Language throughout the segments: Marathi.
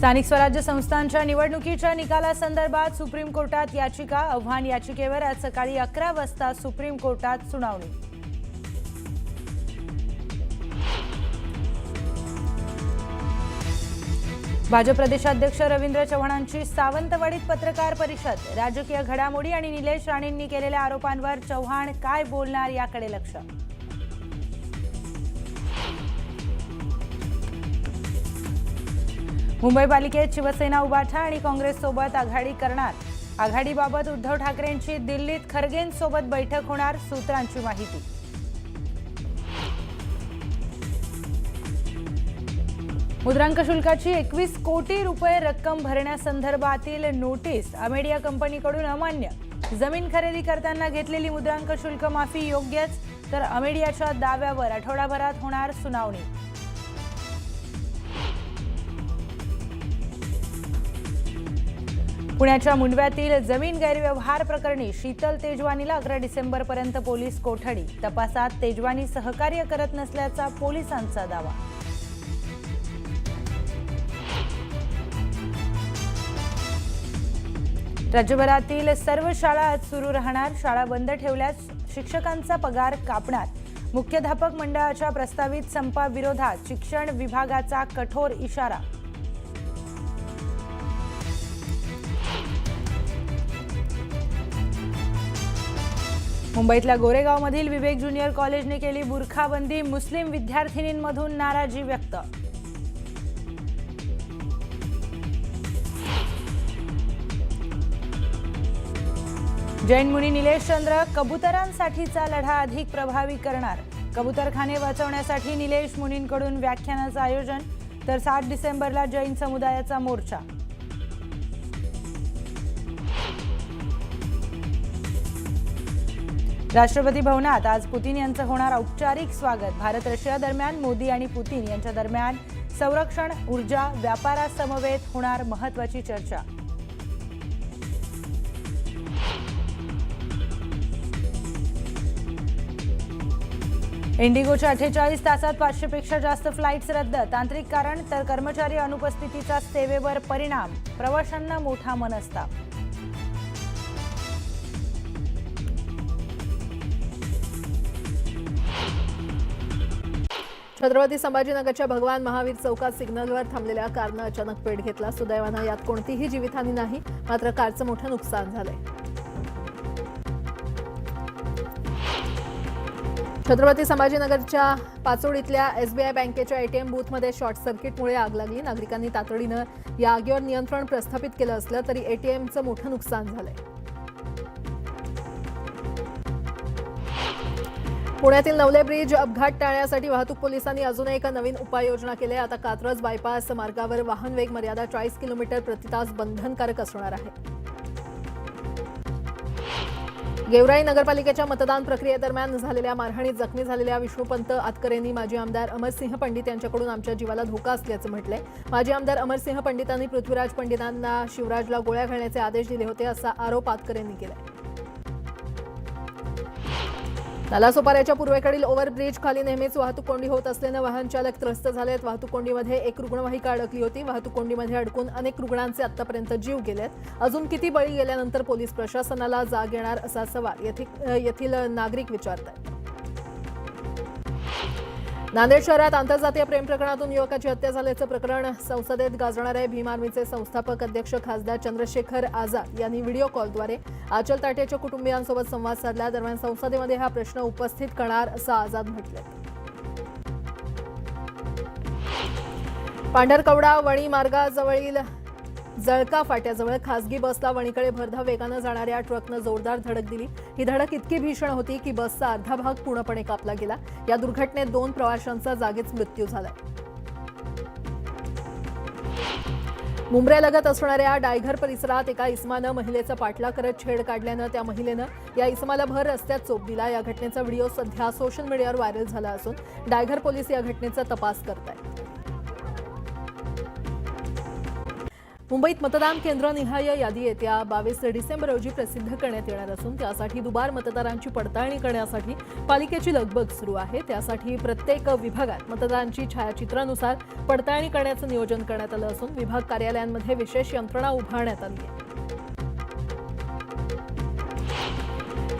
स्थानिक स्वराज्य संस्थांच्या निवडणुकीच्या निकालासंदर्भात सुप्रीम कोर्टात याचिका आव्हान याचिकेवर आज सकाळी 11 वाजता सुप्रीम कोर्टात सुनावणी। भाजप प्रदेशाध्यक्ष रवींद्र चव्हाणांची सावंतवाडीत पत्रकार परिषद। राजकीय घडामोडी आणि निलेश राणेंनी केलेल्या आरोपांवर चव्हाण काय बोलणार याकडे लक्ष। मुंबई पालिकेत शिवसेना उभाठा आणि काँग्रेससोबत आघाडी करणार। आघाडीबाबत उद्धव ठाकरेंची दिल्लीत खरगेंसोबत बैठक होणार, सूत्रांची माहिती। मुद्रांक शुल्काची 21 कोटी रुपये रक्कम भरण्यासंदर्भातील नोटीस अमेडिया कंपनीकडून अमान्य। जमीन खरेदी करताना घेतलेली मुद्रांक शुल्क माफी योग्यच, तर अमेडियाच्या दाव्यावर आठवडाभरात होणार सुनावणी। पुण्याच्या मुंडव्यातील जमीन गैरव्यवहार प्रकरणी शीतल तेजवानीला 11 डिसेंबरपर्यंत पोलीस कोठडी। तपासात तेजवानी सहकार्य करत नसल्याचा पोलिसांचा दावा। राज्यभरातील सर्व शाळा आज सुरू राहणार। शाळा बंद ठेवल्यास शिक्षकांचा पगार कापणार। मुख्याध्यापक मंडळाच्या प्रस्तावित संपाविरोधात शिक्षण विभागाचा कठोर इशारा। मुंबईतल्या गोरेगावमधील विवेक ज्युनियर कॉलेजने केली बुरखाबंदी। मुस्लिम विद्यार्थिनींमधून नाराजी व्यक्त। जैन मुनी निलेश चंद्र कबुतरांसाठीचा लढा अधिक प्रभावी करणार। कबुतरखाने वाचवण्यासाठी निलेश मुनींकडून व्याख्यानाचं आयोजन, तर 7 डिसेंबरला जैन समुदायाचा मोर्चा। राष्ट्रपती भवनात आज पुतीन यांचं होणार औपचारिक स्वागत। भारत रशिया दरम्यान मोदी आणि पुतीन यांच्या दरम्यान संरक्षण, ऊर्जा, व्यापारासमवेत होणार महत्त्वाची चर्चा। इंडिगोच्या 48 तासात 500 पेक्षा जास्त फ्लाइट्स रद्द। तांत्रिक कारण तर कर्मचारी अनुपस्थितीचा सेवेवर परिणाम। प्रवाशांना मोठा मनस्ताप। छत्रपती संभाजीनगरच्या भगवान महावीर चौकात सिग्नलवर थांबलेल्या कारनं अचानक पेट घेतला। सुदैवानं यात कोणतीही जीवितहानी नाही, मात्र कारचं मोठं नुकसान झालंय। छत्रपती संभाजीनगरच्या पाचोडीतल्या एसबीआय बँकेच्या एटीएम बूथमध्ये शॉर्ट सर्किटमुळे आग लागली। नागरिकांनी तातडीनं या आगीवर नियंत्रण प्रस्थापित केलं असलं तरी एटीएमचं मोठं नुकसान झालंय। पुण्यातील नवले ब्रिज अपघात टाळण्यासाठी वाहतूक पोलिसांनी अजून एक नवीन उपाययोजना केली आहे। आता कात्रज बायपास मार्गावर वाहन वेग मर्यादा 40 किलोमीटर प्रति तास बंधनकारक असणार आहे। गेवराई नगरपालिकेच्या मतदान प्रक्रियेदरम्यान झालेल्या मारहाणीत जखमी झालेल्या विष्णुपंत आतकरेंनी माजी आमदार अमरसिंह पंडित यांच्याकडून आमच्या जीवाला धोका असल्याचं म्हटलंय। माजी आमदार अमरसिंह पंडितांनी पृथ्वीराज पंडितांना शिवराजला गोळ्या घालण्याचे आदेश दिले होते, असा आरोप आतकरेंनी केलाय। नालासोपाऱ्याच्या पूर्वेकडील ओव्हरब्रिज खाली नेहमीच वाहतूक कोंडी होत असल्यानं वाहन चालक त्रस्त झालेत। वाहतूक कोंडीमध्ये एक रुग्णवाहिका अडकली होती। वाहतूक कोंडीमध्ये अडकून अनेक रुग्णांचे आतापर्यंत जीव गेलेत। अजून किती बळी गेल्यानंतर पोलीस प्रशासनाला जाग येणार, असा सवाल येथील नागरिक विचारतात। नांदेड शहरात आंतरजातीय प्रेम प्रकरणातून युवकाची हत्या झाल्याचं प्रकरण संसदेत गाजणार आहे। भीम आर्मीचे संस्थापक अध्यक्ष खासदार चंद्रशेखर आझाद यांनी व्हिडिओ कॉलद्वारे आचल ताटेच्या कुटुंबियांसोबत संवाद साधला। दरम्यान संसदेमध्ये हा प्रश्न उपस्थित करणार, असं आझाद म्हटलंय। पांढरकवडा वणी मार्गाजवळील जळका फाट्याजवळ खासगी बसला वणीकडे भरधाव वेगानं जाणाऱ्या ट्रकनं जोरदार धडक दिली। ही धडक इतकी भीषण होती की बसचा अर्धा भाग पूर्णपणे कापला गेला। या दुर्घटनेत 2 प्रवाशांचा जागीच मृत्यू झाला। मुंब्र्यालगत असणाऱ्या डायघर परिसरात एका इसमानं महिलेचा पाठलाग करत छेड काढल्यानं त्या महिलेनं या इसमाला भर रस्त्यात चोप दिला। या घटनेचा व्हिडिओ सध्या सोशल मीडियावर व्हायरल झाला असून डायघर पोलीस या घटनेचा तपास करत आहेत। मुंबईत मतदान केंद्र निहाय यादी येत्या 22 डिसेंबर रोजी प्रसिद्ध करण्यात येणार असून त्यासाठी दुबार मतदारांची पडताळणी करण्यासाठी पालिकेची लगबग सुरू आहे। त्यासाठी प्रत्येक विभागात मतदारांची छायाचित्रानुसार पडताळणी करण्याचं नियोजन करण्यात आलं असून विभाग कार्यालयांमध्ये विशेष यंत्रणा उभारण्यात आली आहे।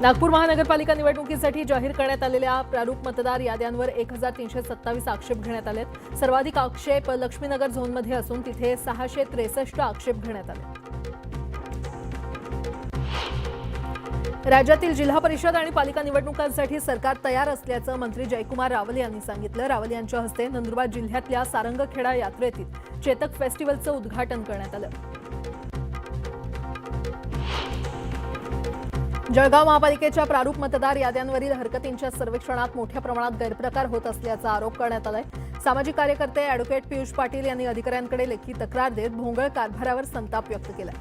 नागपूर महानगरपालिका निवडणुकीसाठी जाहीर करण्यात आलेल्या प्रारूप मतदार याद्यांवर 1327 आक्षेप घेण्यात आलेत। सर्वाधिक आक्षेप लक्ष्मीनगर झोनमध्ये असून तिथे 663 आक्षेप घेण्यात आले। राज्यातील जिल्हा परिषद आणि पालिका निवडणुकांसाठी सरकार तयार असल्याचं मंत्री जयकुमार रावल यांनी सांगितलं। रावल यांच्या हस्ते नंदुरबार जिल्ह्यातल्या सारंगखेडा यात्रेतील चेतक फेस्टिव्हलचं उद्घाटन करण्यात आलं। जळगाव महापालिकेच्या प्रारूप मतदार याद्यांवरील हरकतींच्या सर्वेक्षणात मोठ्या प्रमाणात गैरप्रकार होत असल्याचा आरोप करण्यात आलाय। सामाजिक कार्यकर्ते अॅडव्होकेट पियुष पाटील यांनी अधिकाऱ्यांकडे लेखी तक्रार देत भोंगळ कारभारावर संताप व्यक्त केला।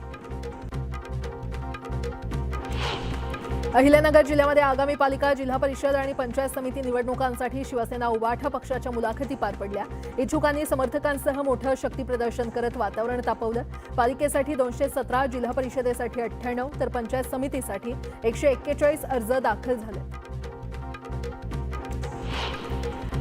अहिल्यानगर जिल्ह्यामध्ये आगामी पालिका, जिल्हा परिषद आणि पंचायत समिती निवडणुकांसाठी शिवसेना उबाठा पक्षाच्या मुलाखती पार पडल्या। इच्छुकांनी समर्थकांसह मोठं शक्तीप्रदर्शन करत वातावरण तापवलं। पालिकेसाठी 217, जिल्हा परिषदेसाठी 98 तर पंचायत समितीसाठी 141 अर्ज दाखल झाले।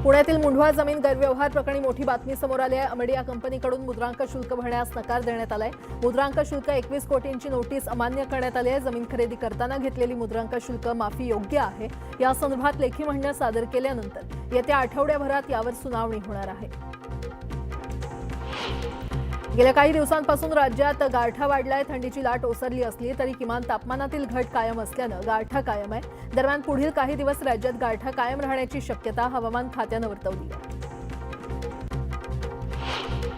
पुण्यातील मुंढवा जमीन गैरव्यवहार प्रकरणी मोठी बातमी समोर आली आहे। अमेडिया कंपनीकडून मुद्रांक शुल्क भरण्यास नकार देण्यात आलाय। मुद्रांक शुल्क 21 कोटींची नोटीस अमान्य करण्यात आली आहे। जमीन खरेदी करताना घेतलेली मुद्रांक शुल्क माफी योग्य आहे या संदर्भात लेखी म्हणणं सादर केल्यानंतर येत्या आठवड्याभरात यावर सुनावणी होणार आहे। गेल्या काही दिवसांपासून राज्यात गारठा वाढलाय। थंडीची लाट ओसरली असली तरी किमान तापमानातील घट कायम असल्यानं गारठा कायम आहे। दरम्यान पुढील काही दिवस राज्यात गारठा कायम राहण्याची शक्यता हवामान खात्यानं वर्तवली आहे।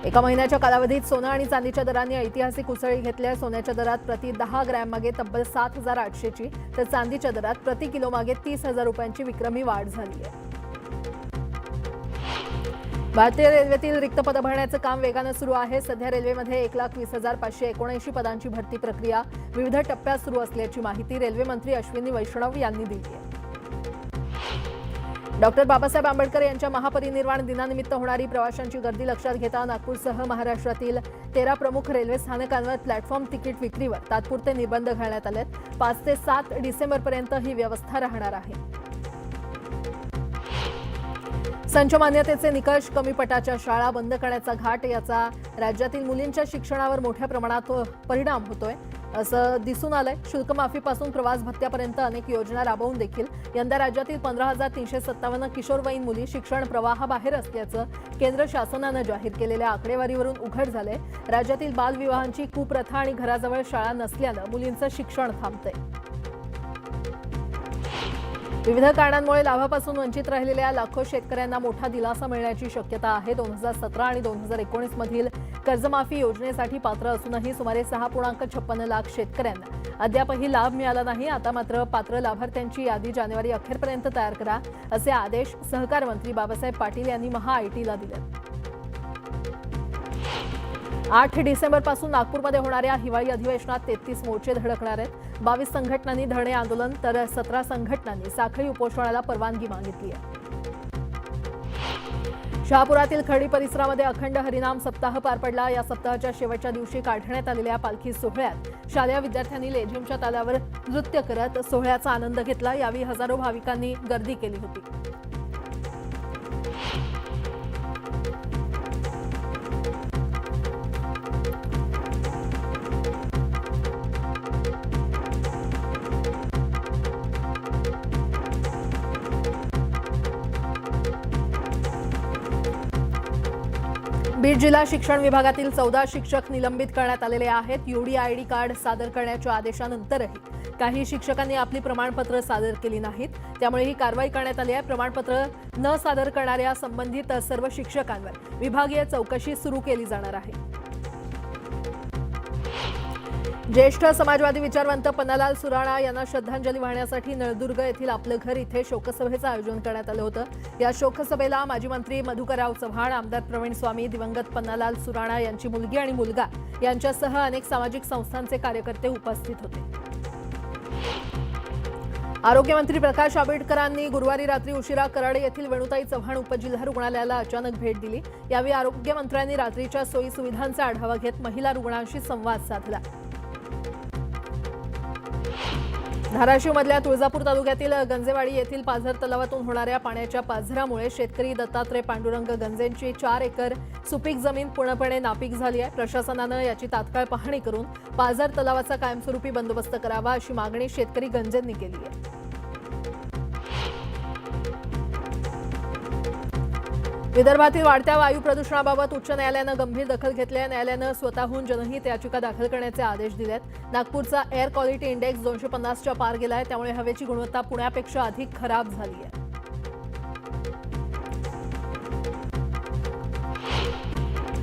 एका महिन्याच्या कालावधीत सोनं आणि चांदीच्या दरांनी ऐतिहासिक उसळी घेतली आहे। सोन्याच्या दरात प्रति 10 ग्रॅम मागे तब्बल 7,800ची तर चांदीच्या दरात प्रति किलो मागे 30,000 रुपयांची विक्रमी वाढ झाली आहे। भारतीय रेल्वेतील रिक्त पदं भरण्याचं काम वेगानं सुरू आहे। सध्या रेल्वेमध्ये 1,20,579 पदांची भरती प्रक्रिया विविध टप्प्यात सुरू असल्याची माहिती रेल्वे मंत्री अश्विनी वैष्णव यांनी दिली आहे। डॉक्टर बाबासाहेब आंबेडकर यांच्या महापरिनिर्वाण दिनानिमित्त होणारी प्रवाशांची गर्दी लक्षात घेता नागपूरसह महाराष्ट्रातील 13 प्रमुख रेल्वे स्थानकांवर प्लॅटफॉर्म तिकीट विक्रीवर तात्पुरते निर्बंध घालण्यात आलेत। 5 ते 7 डिसेंबरपर्यंत ही व्यवस्था राहणार आहे। संच मान्यतेचे निकष, कमी पटाच्या शाळा बंद करण्याचा घाट याचा राज्यातील मुलींच्या शिक्षणावर मोठ्या प्रमाणात परिणाम होतोय असं दिसून आलंय। शुल्क माफीपासून प्रवास भत्त्यापर्यंत अनेक योजना राबवून देखील यंदा राज्यातील 15,357 किशोरवयीन मुली शिक्षण प्रवाहाबाहेर असल्याचं केंद्र शासनानं जाहीर केलेल्या आकडेवारीवरून उघड झालंय। राज्यातील बालविवाहांची कुप्रथा आणि घराजवळ शाळा नसल्यानं मुलींचं शिक्षण थांबतंय। विविध कारणांमुळे लाभापासून वंचित राहिलेल्या लाखो शेतकऱ्यांना मोठा दिलासा मिळण्याची शक्यता आहे। 2017 आणि 2019 मधील कर्जमाफी योजनेसाठी पात्र असूनही सुमारे 6.56 लाख शेतकऱ्यांना अद्यापही लाभ मिळाला नाही। आता मात्र पात्र लाभार्थ्यांची यादी जानेवारी अखेरपर्यंत तयार करा असे आदेश सहकार मंत्री बाबासाहेब पाटील यांनी महाआयटीला दिले। 8 डिसेंबरपासून नागपूरमध्ये होणाऱ्या हिवाळी अधिवेशनात 33 मोर्चे धडकणार आहेत। 22 संघटनांनी धरणे आंदोलन तर 17 संघटनांनी साखळी उपोषणाला परवानगी मागितली आहे। शहापुरातील खर्डी परिसरामध्ये अखंड हरिनाम सप्ताह पार पडला। या सप्ताहाच्या शेवटच्या दिवशी काढण्यात आलेल्या पालखी सोहळ्यात शालेय विद्यार्थ्यांनी लेझिमच्या तालावर नृत्य करत सोहळ्याचा आनंद घेतला। यावेळी हजारो भाविकांनी गर्दी केली होती। बीड जिल्हा शिक्षण विभागातील 14 शिक्षक निलंबित करण्यात आलेले आहेत। UDID कार्ड सादर करण्याच्या आदेशानंतरही काही शिक्षकांनी आपली प्रमाणपत्र सादर केली नाहीत, त्यामुळे ही कारवाई करण्यात आली आहे। प्रमाणपत्र न सादर करणाऱ्या संबंधित सर्व शिक्षकांवर विभागीय चौकशी सुरू केली जाणार आहे। ज्येष्ठ समाजवादी विचारवंत पन्नालाल सुराणा यांना श्रद्धांजली वाहण्यासाठी नळदुर्ग येथील आपलं घर इथे शोकसभेचं आयोजन करण्यात आलं होतं। या शोकसभेला माजी मंत्री मधुकरराव चव्हाण, आमदार प्रवीण स्वामी, दिवंगत पन्नालाल सुराणा यांची मुलगी आणि मुलगा यांच्यासह अनेक सामाजिक संस्थांचे कार्यकर्ते उपस्थित होते। आरोग्यमंत्री प्रकाश आंबेडकरांनी गुरुवारी रात्री उशिरा कराड येथील वेणुताई चव्हाण उपजिल्हा रुग्णालयाला अचानक भेट दिली। यावेळी आरोग्यमंत्र्यांनी रात्रीच्या सोयी सुविधांचा आढावा घेत महिला रुग्णांशी संवाद साधला। धाराशिवमधल्या तुळजापूर तालुक्यातील गंजेवाडी येथील पाझर तलावातून होणाऱ्या पाण्याच्या पाझरामुळे शेतकरी दत्तात्रय पांडुरंग गंजेंची 4 एकर सुपीक जमीन पूर्णपणे नापीक झाली आहे। प्रशासनानं याची तात्काळ पाहणी करून पाझर तलावाचा कायमस्वरूपी बंदोबस्त करावा अशी मागणी शेतकरी गंजेंनी केली आहे। विदर्भातील वाढत्या वायू प्रदूषणाबाबत उच्च न्यायालयानं गंभीर दखल घेतली आहे। न्यायालयानं स्वतःहून जनहित याचिका दाखल करण्याचे आदेश दिलेत। नागपूरचा एअर क्वालिटी इंडेक्स 250च्या पार गेलाय, त्यामुळे हवेची गुणवत्ता पुण्यापेक्षा अधिक खराब झाली आहे।